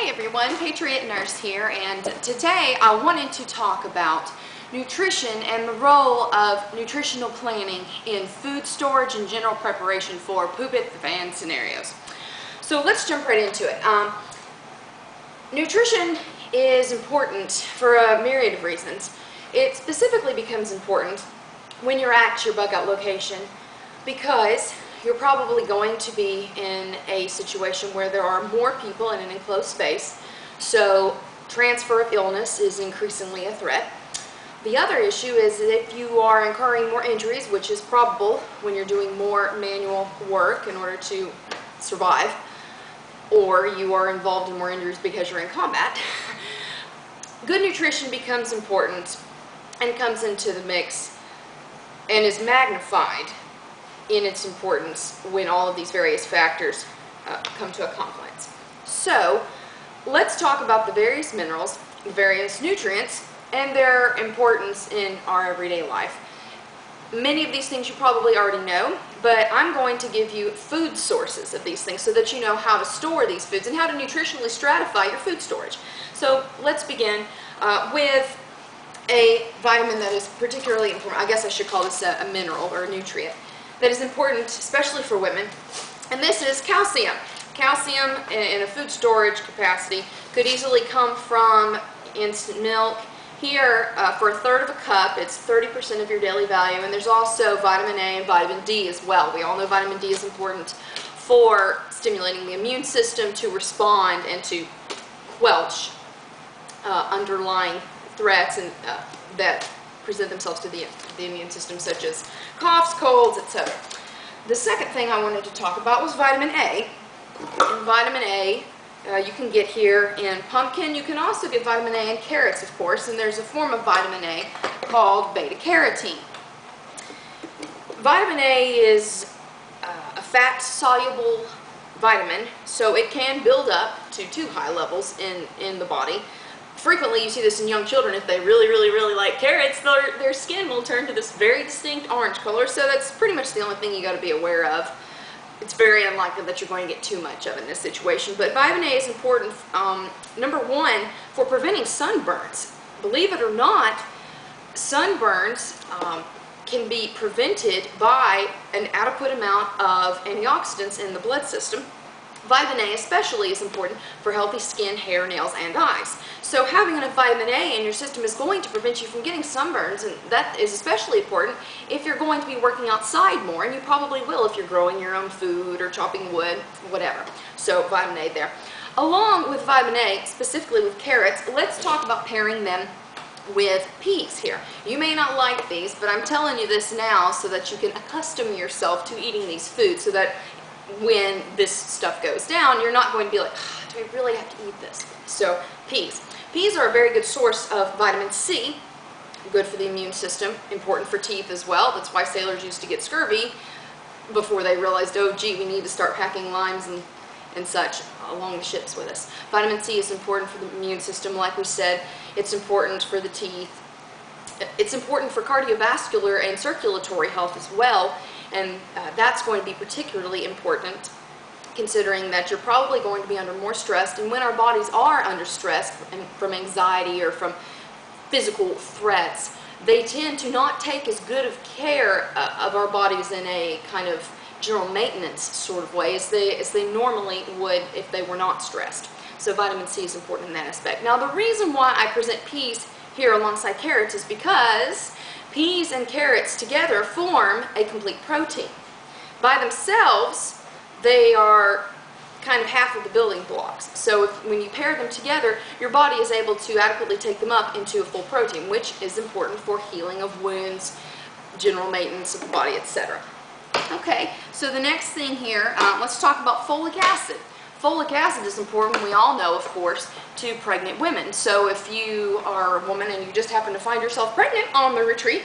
Hi everyone, Patriot Nurse here, and today I wanted to talk about nutrition and the role of nutritional planning in food storage and general preparation for poop-it-the-fan scenarios. So let's jump right into it. Nutrition is important for a myriad of reasons. It specifically becomes important when you're at your bug out location because you're probably going to be in a situation where there are more people in an enclosed space, so transfer of illness is increasingly a threat. The other issue is that if you are incurring more injuries, which is probable when you're doing more manual work in order to survive, or you are involved in more injuries because you're in combat, good nutrition becomes important and comes into the mix and is magnified in its importance when all of these various factors come to a confluence. So let's talk about the various minerals, the various nutrients, and their importance in our everyday life. Many of these things you probably already know, but I'm going to give you food sources of these things so that you know how to store these foods and how to nutritionally stratify your food storage. So let's begin with a vitamin that is particularly important. I guess I should call this a mineral or a nutrient that is important, especially for women, and this is calcium. Calcium in a food storage capacity could easily come from instant milk. Here, for a third of a cup, it's 30% of your daily value, and there's also vitamin A and vitamin D as well. We all know vitamin D is important for stimulating the immune system to respond and to quelch underlying threats and that present themselves to the immune system, such as coughs, colds, etc. The second thing I wanted to talk about was vitamin A. And vitamin A you can get here in pumpkin. You can also get vitamin A in carrots, of course, and there's a form of vitamin A called beta-carotene. Vitamin A is a fat-soluble vitamin, so it can build up to too high levels in the body. Frequently you see this in young children. If they really like carrots, their skin will turn to this very distinct orange color, so that's pretty much the only thing you got to be aware of. It's very unlikely that you're going to get too much of it in this situation, but vitamin A is important, number one, for preventing sunburns. Believe it or not, sunburns can be prevented by an adequate amount of antioxidants in the blood system. Vitamin A especially is important for healthy skin, hair, nails, and eyes. So having enough vitamin A in your system is going to prevent you from getting sunburns, and that is especially important if you're going to be working outside more, and you probably will if you're growing your own food or chopping wood, whatever. So vitamin A there. Along with vitamin A, specifically with carrots, let's talk about pairing them with peas here. You may not like these, but I'm telling you this now so that you can accustom yourself to eating these foods, so that when this stuff goes down, you're not going to be like, do I really have to eat this? So peas. Peas are a very good source of vitamin C, good for the immune system, important for teeth as well. That's why sailors used to get scurvy before they realized, oh gee, we need to start packing limes and such along the ships with us. Vitamin C is important for the immune system, like we said. It's important for the teeth. It's important for cardiovascular and circulatory health as well, and that's going to be particularly important considering that you're probably going to be under more stress, and when our bodies are under stress from anxiety or from physical threats, they tend to not take as good of care of our bodies in a kind of general maintenance sort of way as they normally would if they were not stressed. So vitamin C is important in that aspect. Now the reason why I present peas here alongside carrots is because peas and carrots together form a complete protein. By themselves, they are kind of half of the building blocks. So when you pair them together, your body is able to adequately take them up into a full protein, which is important for healing of wounds, general maintenance of the body, etc. Okay, so the next thing here, let's talk about folic acid. Folic acid is important, we all know, of course, to pregnant women. So if you are a woman and you just happen to find yourself pregnant on the retreat,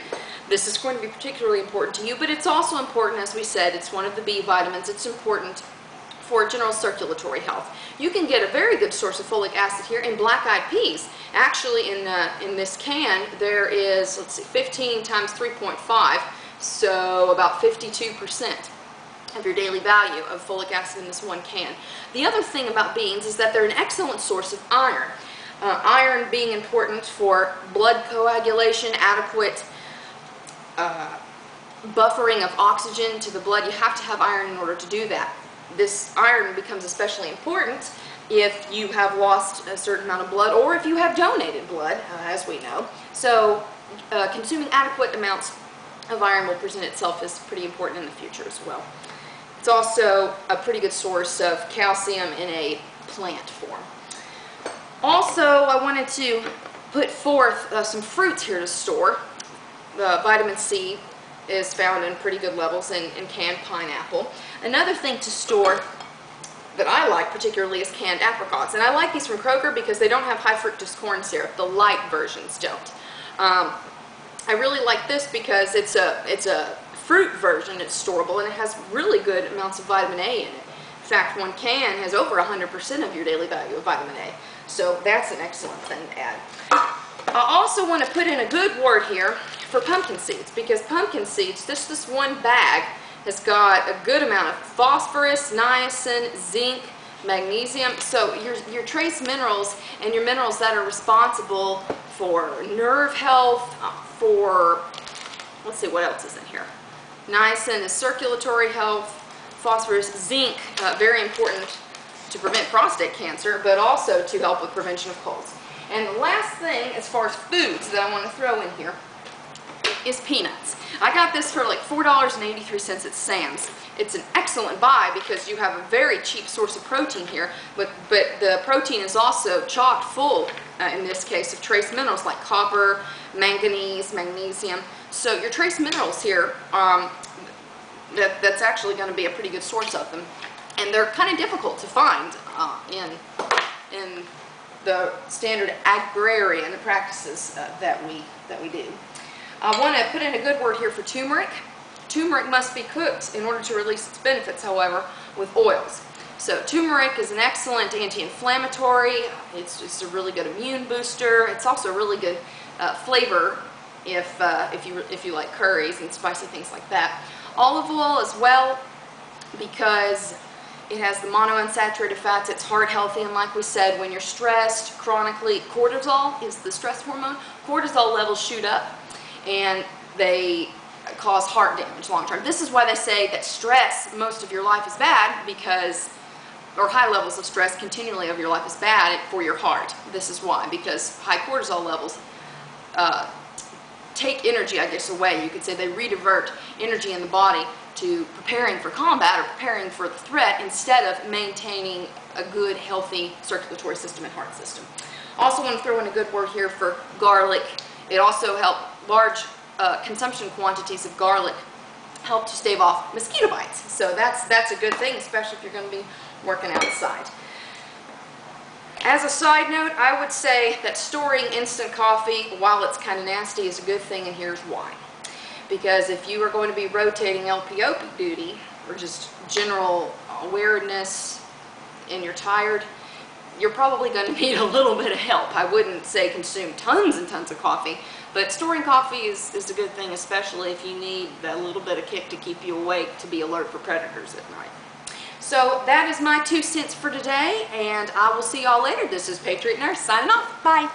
this is going to be particularly important to you, but it's also important, as we said, it's one of the B vitamins. It's important for general circulatory health. You can get a very good source of folic acid here in black-eyed peas. Actually, in this can, there is, let's see, 15 times 3.5, so about 52%. of your daily value of folic acid in this one can. The other thing about beans is that they're an excellent source of iron. Iron being important for blood coagulation, adequate buffering of oxygen to the blood. You have to have iron in order to do that. This iron becomes especially important if you have lost a certain amount of blood or if you have donated blood, as we know. So consuming adequate amounts of iron will present itself as pretty important in the future as well. It's also a pretty good source of calcium in a plant form. Also, I wanted to put forth some fruits here to store. The vitamin C is found in pretty good levels in canned pineapple. Another thing to store that I like particularly is canned apricots. And I like these from Kroger because they don't have high fructose corn syrup. The light versions don't. I really like this because it's a fruit version. It's storable and it has really good amounts of vitamin A in it. In fact, one can has over 100% of your daily value of vitamin A. So that's an excellent thing to add. I also want to put in a good word here for pumpkin seeds, because pumpkin seeds, just this one bag, has got a good amount of phosphorus, niacin, zinc, magnesium. So your trace minerals and your minerals that are responsible for nerve health, for, let's see, what else is in here? Niacin is circulatory health, phosphorus, zinc, very important to prevent prostate cancer, but also to help with prevention of colds. And the last thing, as far as foods that I want to throw in here, is peanuts. I got this for like $4.83 at Sam's. It's an excellent buy because you have a very cheap source of protein here, but the protein is also chock full, in this case, of trace minerals like copper, manganese, magnesium. So your trace minerals here, that's actually going to be a pretty good source of them. And they're kind of difficult to find in the standard agrarian practices that we do. I want to put in a good word here for turmeric. Turmeric must be cooked in order to release its benefits, however, with oils. So turmeric is an excellent anti-inflammatory. It's a really good immune booster. It's also a really good flavor if you like curries and spicy things like that. Olive oil as well, because it has the monounsaturated fats. It's heart healthy, and like we said, when you're stressed chronically, cortisol is the stress hormone. Cortisol levels shoot up, and they cause heart damage long term. This is why they say that stress most of your life is bad, because, or high levels of stress continually of your life is bad for your heart. This is why, because high cortisol levels take energy, I guess, away. You could say they redivert energy in the body to preparing for combat or preparing for the threat instead of maintaining a good, healthy circulatory system and heart system. Also want to throw in a good word here for garlic. It also helps, large consumption quantities of garlic help to stave off mosquito bites. So that's a good thing, especially if you're going to be working outside. As a side note, I would say that storing instant coffee, while it's kind of nasty, is a good thing, and here's why. Because if you are going to be rotating LPO duty, or just general awareness, and you're tired, you're probably going to need a little bit of help. I wouldn't say consume tons and tons of coffee, but storing coffee is a good thing, especially if you need that little bit of kick to keep you awake, to be alert for predators at night. So that is my 2 cents for today, and I will see y'all later. This is Patriot Nurse signing off. Bye.